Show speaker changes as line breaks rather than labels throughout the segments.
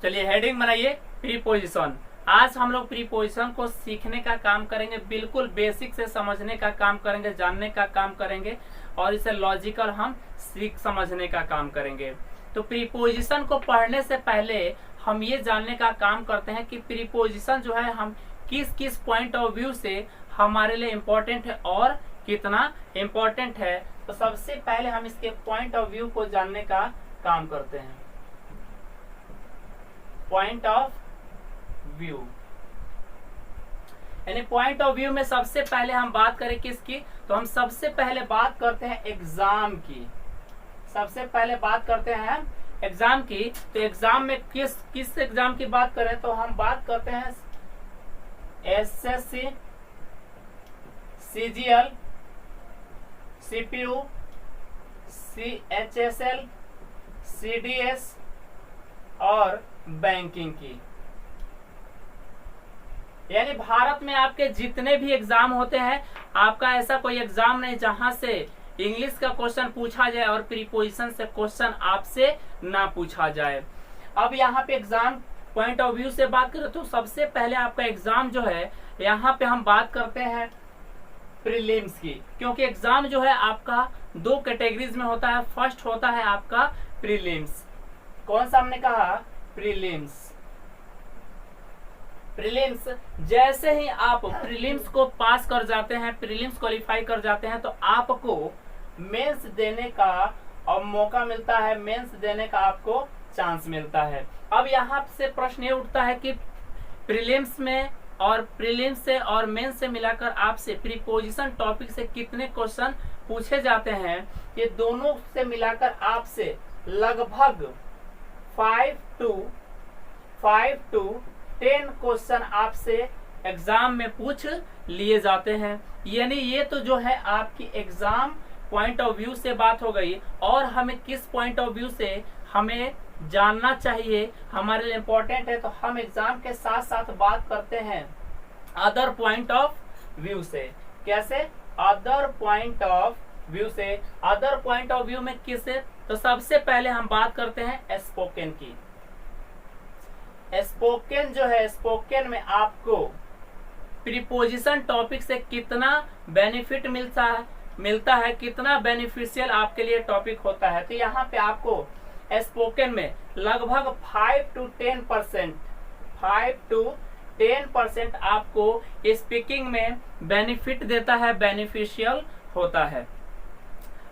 चलिए हेडिंग बनाइए प्रीपोजिशन। आज हम लोग प्रीपोजिशन को सीखने का काम करेंगे, बिल्कुल बेसिक से समझने का काम करेंगे, जानने का काम करेंगे और इसे लॉजिकल हम सीख समझने का काम करेंगे। तो प्रीपोजिशन को पढ़ने से पहले हम ये जानने का काम करते हैं कि प्रीपोजिशन जो है हम किस किस पॉइंट ऑफ व्यू से हमारे लिए इम्पोर्टेंट है और कितना इम्पोर्टेंट है। तो सबसे पहले हम इसके पॉइंट ऑफ व्यू को जानने का काम करते हैं। पॉइंट ऑफ व्यू यानी पॉइंट ऑफ व्यू में सबसे पहले हम बात करें किसकी, तो हम सबसे पहले बात करते हैं एग्जाम की। सबसे पहले बात करते हैं एग्जाम की। तो एग्जाम में किस एग्जाम की बात करें तो हम बात करते हैं SSC, CGL, CPU, CHSL, CDS और बैंकिंग की। यानी भारत में आपके जितने भी एग्जाम होते हैं, आपका ऐसा कोई एग्जाम नहीं जहां से इंग्लिश का क्वेश्चन पूछा जाए और प्रीपोजिशन से क्वेश्चन आपसे ना पूछा जाए। अब यहाँ पे एग्जाम पॉइंट ऑफ व्यू से बात करें तो सबसे पहले आपका एग्जाम जो है, यहाँ पे हम बात करते हैं प्रीलिम्स की, क्योंकि एग्जाम जो है आपका दो कैटेगरीज में होता है। फर्स्ट होता है आपका प्रीलिम्स। कौन सा हमने कहा? प्रीलिम्स। प्रीलिम्स जैसे ही आप प्रीलिम्स को पास कर जाते हैं, प्रीलिम्स क्वालिफाई कर जाते हैं, तो आपको मेंस देने का और मौका मिलता है, मेंस देने का आपको चांस मिलता है। अब यहाँ से प्रश्न ये उठता है कि प्रीलिम्स में और प्रीलिम्स से और मेंस से मिलाकर आपसे प्रीपोजिशन टॉपिक से कितने क्वेश्चन पूछे जाते हैं। ये दोनों से मिलाकर आपसे लगभग 5 to 10 क्वेश्चन आपसे एग्जाम में पूछ लिए जाते हैं। यानी ये तो जो है आपकी एग्जाम पॉइंट ऑफ व्यू से बात हो गई। और हमें किस पॉइंट ऑफ व्यू से हमें जानना चाहिए, हमारे लिए इम्पोर्टेंट है, तो हम एग्जाम के साथ साथ बात करते हैं अदर पॉइंट ऑफ व्यू से। कैसे? अदर पॉइंट ऑफ व्यू से। अदर पॉइंट ऑफ व्यू में किसे? तो सबसे पहले हम बात करते हैं स्पोकन की। स्पोकन जो है, स्पोकन में आपको प्रीपोजिशन टॉपिक से कितना बेनिफिट मिलता है, कितना बेनिफिशियल आपके लिए टॉपिक होता है। तो यहाँ पे आपको स्पोकन में लगभग 5 to 10% आपको स्पीकिंग में बेनिफिट देता है, बेनिफिशियल होता है।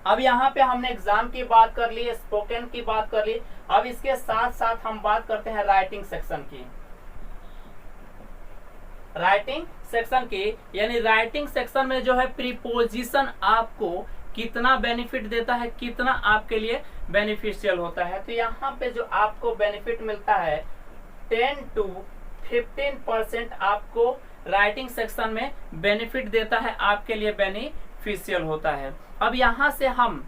अब यहाँ पे हमने एग्जाम की बात कर ली, स्पोकन की बात कर ली। अब इसके साथ साथ हम बात करते हैं राइटिंग सेक्शन की। राइटिंग सेक्शन की यानी राइटिंग सेक्शन में जो है प्रीपोजिशन आपको कितना बेनिफिट देता है, कितना आपके लिए बेनिफिशियल होता है। तो यहाँ पे जो आपको बेनिफिट मिलता है 10 to 15% आपको राइटिंग सेक्शन में बेनिफिट देता है, आपके लिए बेनिफिशियल होता है। अब यहाँ से हम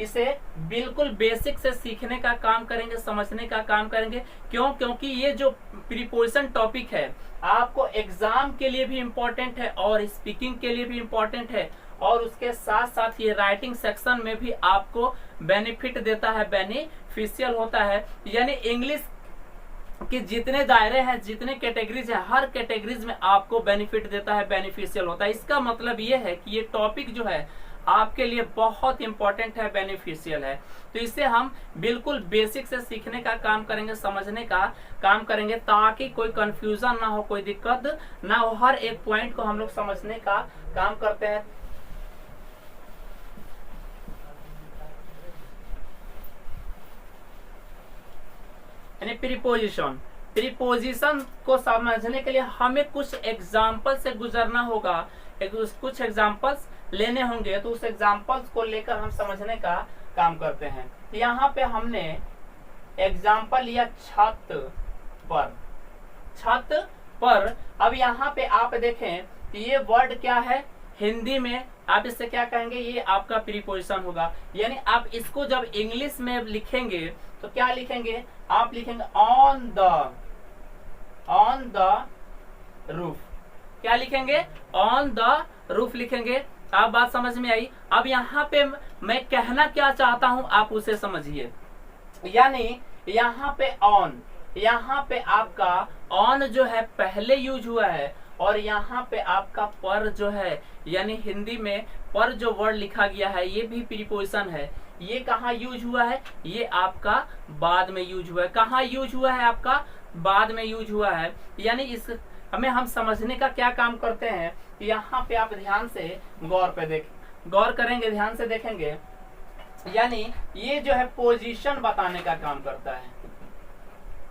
इसे बिल्कुल बेसिक से सीखने का काम करेंगे, समझने का काम करेंगे। क्यों? क्योंकि ये जो प्रीपोजिशन टॉपिक है आपको एग्जाम के लिए भी इम्पोर्टेंट है और स्पीकिंग के लिए भी इम्पोर्टेंट है, और उसके साथ साथ ये राइटिंग सेक्शन में भी आपको बेनिफिट देता है, बेनिफिशियल होता है। यानी इंग्लिश कि जितने दायरे हैं, जितने कैटेगरीज हैं, हर कैटेगरीज में आपको बेनिफिट देता है, बेनिफिशियल होता है। इसका मतलब ये है कि ये टॉपिक जो है आपके लिए बहुत इंपॉर्टेंट है, बेनिफिशियल है। तो इसे हम बिल्कुल बेसिक से सीखने का काम करेंगे, समझने का काम करेंगे, ताकि कोई कंफ्यूजन ना हो, कोई दिक्कत ना हो। हर एक पॉइंट को हम लोग समझने का काम करते हैं। यानी प्रीपोजिशन को समझने के लिए हमें कुछ एग्जाम्पल से गुजरना होगा, कुछ एग्जाम्पल्स लेने होंगे। तो उस एग्जाम्पल्स को लेकर हम समझने का काम करते हैं। तो यहाँ पे हमने एग्जाम्पल लिया छत पर। अब यहाँ पे आप देखें तो ये वर्ड क्या है, हिंदी में आप इससे क्या कहेंगे, ये आपका प्रीपोजिशन होगा। यानी आप इसको जब इंग्लिश में लिखेंगे तो क्या लिखेंगे? आप लिखेंगे ऑन द रूफ। क्या लिखेंगे? ऑन द रूफ लिखेंगे। आप बात समझ में आई? अब यहाँ पे मैं कहना क्या चाहता हूं आप उसे समझिए। यानी यहाँ पे ऑन यहाँ पे आपका ऑन जो है पहले यूज हुआ है और यहाँ पे आपका पर जो है यानी हिंदी में पर जो वर्ड लिखा गया है ये भी प्रीपोजिशन है। ये कहाँ यूज हुआ है? ये आपका बाद में यूज हुआ है। कहाँ यूज हुआ है? आपका बाद में यूज हुआ है। यानी इस हमें हम समझने का क्या काम करते हैं, यहाँ पे आप ध्यान से गौर करेंगे, ध्यान से देखेंगे। यानी ये जो है पोजीशन बताने का काम करता है।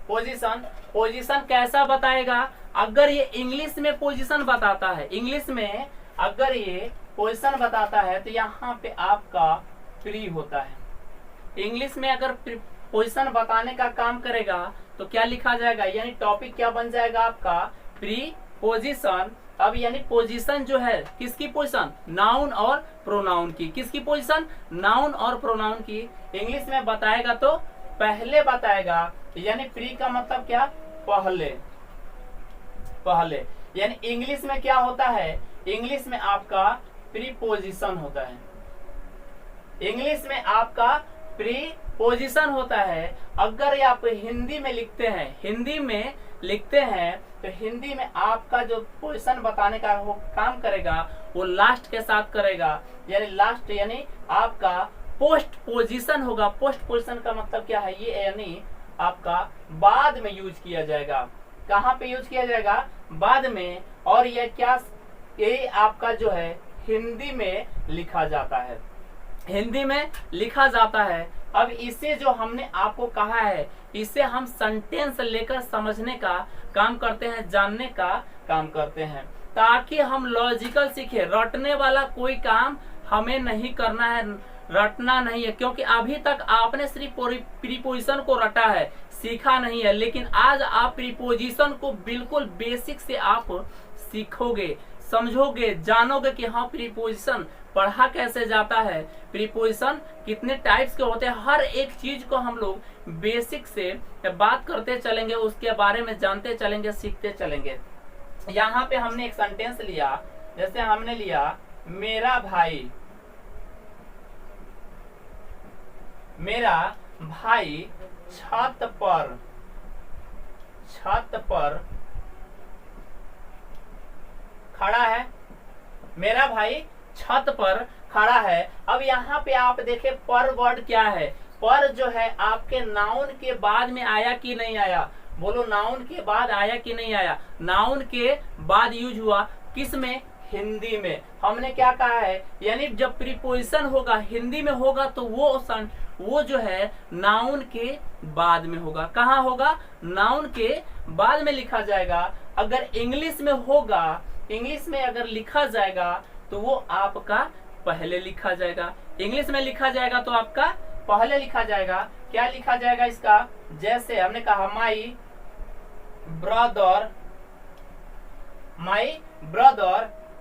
पोजीशन कैसा बताएगा? अगर ये इंग्लिश में पोजीशन बताता है, इंग्लिश में अगर ये पोजीशन बताता है तो यहाँ पे आपका प्री होता है। इंग्लिश में अगर पोजीशन बताने का काम करेगा तो क्या लिखा जाएगा? यानी टॉपिक क्या बन जाएगा आपका? Pre position. अब यानी पोजीशन जो है किसकी पोजीशन? नाउन और प्रोनाउन की। किसकी पोजीशन? नाउन और प्रोनाउन की। इंग्लिश में बताएगा तो पहले बताएगा, यानी प्री का मतलब क्या? पहले। यानी इंग्लिश में क्या होता है? इंग्लिश में आपका प्रीपोजिशन होता है। इंग्लिश में आपका प्रीपोजिशन होता है। अगर आप हिंदी में लिखते हैं तो हिंदी में आपका जो पोजीशन बताने का वो काम करेगा वो लास्ट के साथ करेगा। यानी लास्ट यानी आपका पोस्ट पोजीशन होगा। पोस्ट पोजीशन का मतलब क्या है? ये यानी आपका बाद में यूज किया जाएगा। कहाँ पे यूज किया जाएगा? बाद में। और ये आपका जो है हिंदी में लिखा जाता है। हिंदी में लिखा जाता है। अब इसे जो हमने आपको कहा है इसे हम सेंटेंस लेकर समझने का काम करते हैं, जानने का काम करते हैं, ताकि हम लॉजिकल सीखे। रटने वाला कोई काम हमें नहीं करना है, रटना नहीं है, क्योंकि अभी तक आपने सिर्फ प्रीपोजिशन को रटा है, सीखा नहीं है। लेकिन आज आप प्रीपोजिशन को बिल्कुल बेसिक से आप सीखोगे, समझोगे, जानोगे कि हाँ प्रीपोजिशन पढ़ा कैसे जाता है, प्रीपोजिशन कितने टाइप्स के होते हैं। हर एक चीज को हम लोग बेसिक से बात करते चलेंगे, उसके बारे में जानते चलेंगे, सीखते चलेंगे। यहाँ पे हमने एक सेंटेंस लिया, जैसे हमने लिया मेरा भाई छत पर खड़ा है। मेरा भाई छत पर खड़ा है। अब यहाँ पे आप देखें पर वर्ड क्या है? पर जो है आपके नाउन के बाद में आया कि नहीं आया? बोलो, नाउन के बाद आया कि नहीं आया? नाउन के बाद यूज हुआ। किस में? हिंदी में। हमने क्या कहा है? यानी जब प्रीपोजिशन होगा हिंदी में होगा तो वो जो है नाउन के बाद में होगा। कहाँ होगा? नाउन के बाद में लिखा जाएगा। अगर इंग्लिश में होगा, इंग्लिश में अगर लिखा जाएगा तो वो आपका पहले लिखा जाएगा। इंग्लिश में लिखा जाएगा तो आपका पहले लिखा जाएगा। क्या लिखा जाएगा इसका? जैसे हमने कहा my brother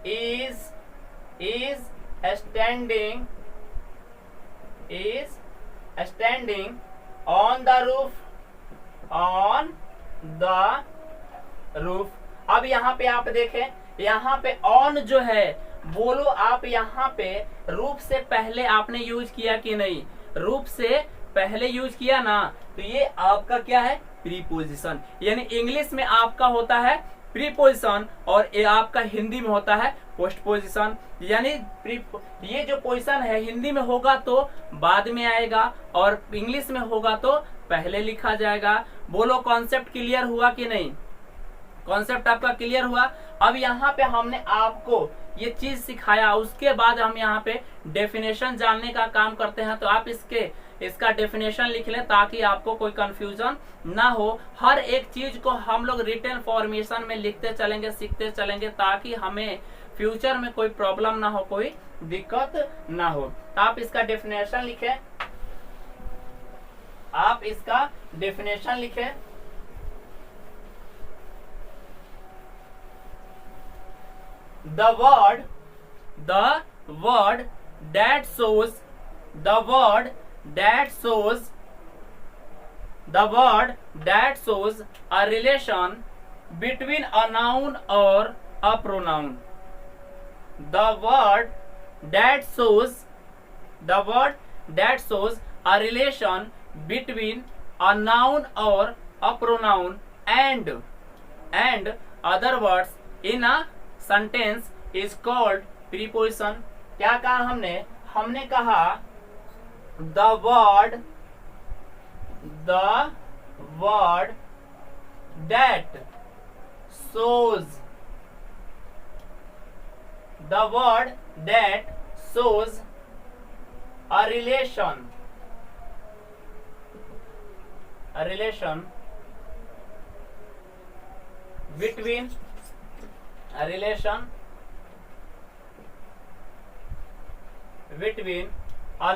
is standing on the roof। अब यहाँ पे आप देखें, यहाँ पे ऑन जो है, बोलो आप यहाँ पे रूफ से पहले आपने यूज किया कि नहीं? रूफ से पहले यूज किया ना, तो ये आपका क्या है? प्रीपोजिशन। यानी इंग्लिश में आपका होता है प्रीपोजिशन और ये आपका हिंदी में होता है पोस्ट पोजिशन। यानी ये जो पोजिशन है हिंदी में होगा तो बाद में आएगा और इंग्लिश में होगा तो पहले लिखा जाएगा। बोलो, कॉन्सेप्ट क्लियर हुआ कि नहीं? कॉन्सेप्ट आपका क्लियर हुआ। अब यहाँ पे हमने आपको ये चीज सिखाया, उसके बाद हम यहाँ पे डेफिनेशन जानने का काम करते हैं। तो आप इसका डेफिनेशन लिख लें ताकि आपको कोई कंफ्यूजन ना हो। हर एक चीज को हम लोग रिटन फॉर्मेशन में लिखते चलेंगे, सीखते चलेंगे, ताकि हमें फ्यूचर में कोई प्रॉब्लम ना हो, कोई दिक्कत ना हो। आप इसका डेफिनेशन लिखें, आप इसका डेफिनेशन लिखें। The word that shows a relation between a noun or a pronoun. The word that shows a relation between a noun or a pronoun and other words in a sentence is called preposition. क्या कहा हमने कहा the word that shows a relation between a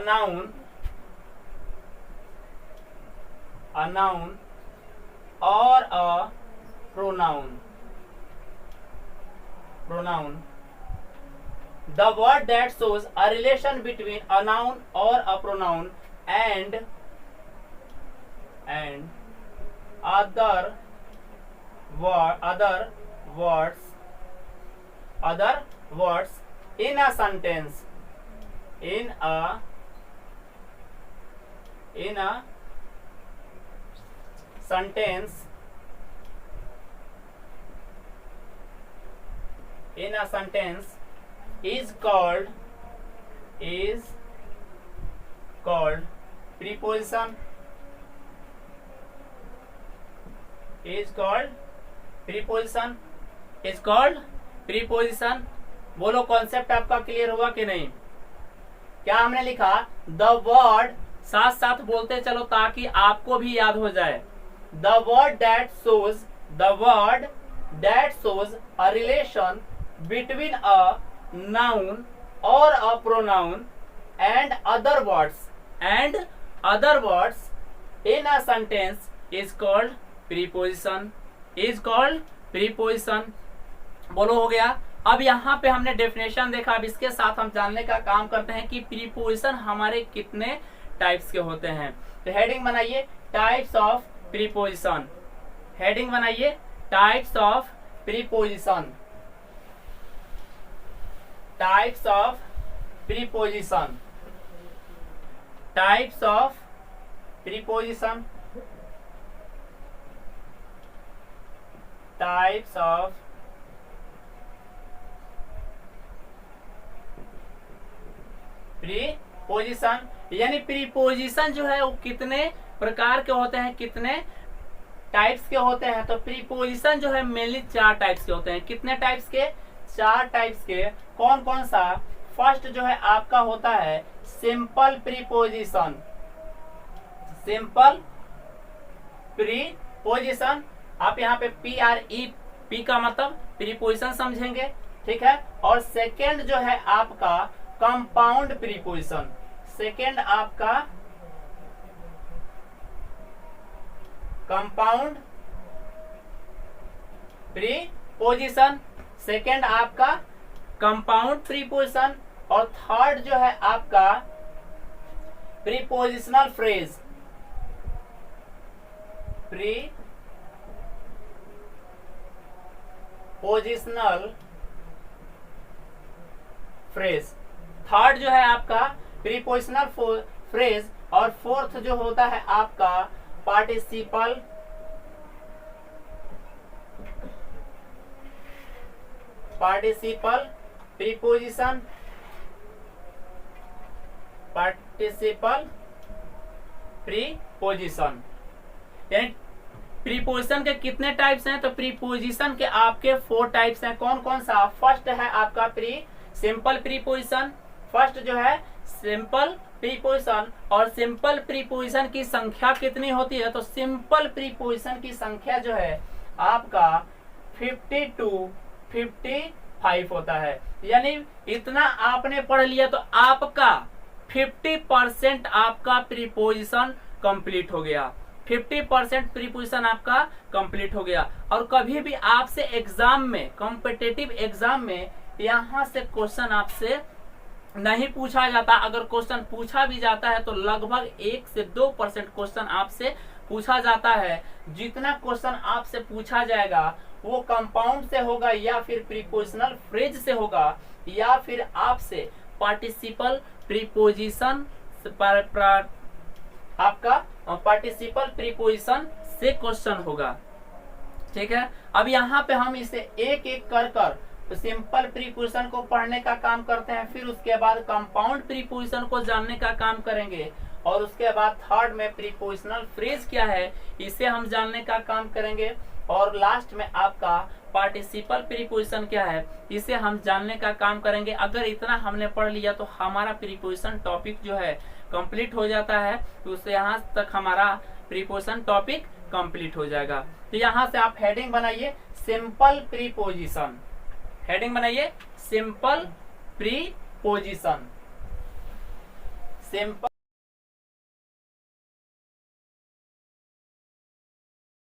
noun or a pronoun. The word that shows a relation between a noun or a pronoun and other words in a sentence is called preposition. बोलो concept आपका clear हुआ कि नहीं? क्या हमने लिखा? The word, साथ साथ बोलते चलो ताकि आपको भी याद हो जाए. The word that shows a relation between a noun or a pronoun and other words in a sentence is called preposition. बोलो हो गया. अब यहाँ पे हमने डेफिनेशन देखा. अब इसके साथ हम जानने का काम करते हैं कि प्रीपोजिशन हमारे कितने टाइप्स के होते हैं. तो हेडिंग बनाइए टाइप्स ऑफ प्रीपोजिशन. हेडिंग बनाइए types of preposition. Types of preposition. Types of preposition. Types of preposition. यानी प्रीपोजिशन जो है वो कितने प्रकार के होते हैं, कितने टाइप्स के होते हैं. तो प्रीपोजिशन जो है मेनली 4 टाइप्स के होते हैं. कितने टाइप्स के? 4 टाइप्स के. कौन कौन सा? फर्स्ट जो है आपका होता है सिंपल प्रीपोजिशन. आप यहाँ पे पी का मतलब प्रीपोजिशन समझेंगे, ठीक है. और सेकेंड जो है आपका कंपाउंड प्रीपोजिशन. सेकेंड आपका कंपाउंड प्रीपोजिशन. सेकेंड आपका कंपाउंड प्रीपोजिशन. और थर्ड जो है आपका prepositional phrase. Prepositional phrase. Third जो है आपका प्रीपोजिशनल फ्रेज. और फोर्थ जो होता है आपका पार्टिसिपल प्रीपोजिशन. यानी प्रीपोजिशन के कितने टाइप्स हैं? तो प्रीपोजिशन के आपके 4 टाइप्स हैं. कौन कौन सा? फर्स्ट है आपका सिंपल प्रीपोजिशन. फर्स्ट जो है सिंपल प्रीपोजिशन. और सिंपल प्रीपोजिशन की संख्या कितनी होती है? तो सिंपल प्रीपोजिशन की संख्या जो है आपका 50 to 55 होता है. यानी इतना आपने पढ़ लिया तो आपका 50% आपका प्रीपोजिशन कंप्लीट हो गया. 50% प्रीपोजिशन आपका कंप्लीट हो गया. और कभी भी आपसे एग्जाम में, कॉम्पिटिटिव एग्जाम में यहाँ से क्वेश्चन आपसे नहीं पूछा जाता. अगर क्वेश्चन पूछा भी जाता है तो लगभग 1 से 2% क्वेश्चन आपसे पूछा जाता है. जितना क्वेश्चन आपसे पूछा जाएगा वो कंपाउंड से होगा या फिर प्रीपोजिशनल फ्रेज से होगा या फिर आपसे पार्टिसिपल प्रीपोजिशन आपका पार्टिसिपल प्रीपोजिशन से क्वेश्चन होगा। ठीक है, अब यहाँ पे हम इसे एक एक कर सिंपल प्रीपोजिशन को पढ़ने का काम करते हैं, फिर उसके बाद कंपाउंड प्रीपोजिशन को जानने का काम करेंगे, और उसके बाद थर्ड में प्रीपोजिशनल फ्रेज क्या है इसे हम जानने का काम करेंगे, और लास्ट में आपका पार्टिसिपल प्रीपोजिशन क्या है इसे हम जानने का काम करेंगे। अगर इतना हमने पढ़ लिया तो हमारा प्रीपोजिशन टॉपिक जो है कंप्लीट हो जाता है, तो उससे यहाँ तक हमारा प्रीपोजिशन टॉपिक कंप्लीट हो जाएगा। तो यहाँ से आप हेडिंग बनाइए सिंपल प्रीपोजिशन, हेडिंग बनाइए सिंपल प्रीपोजिशन, सिंपल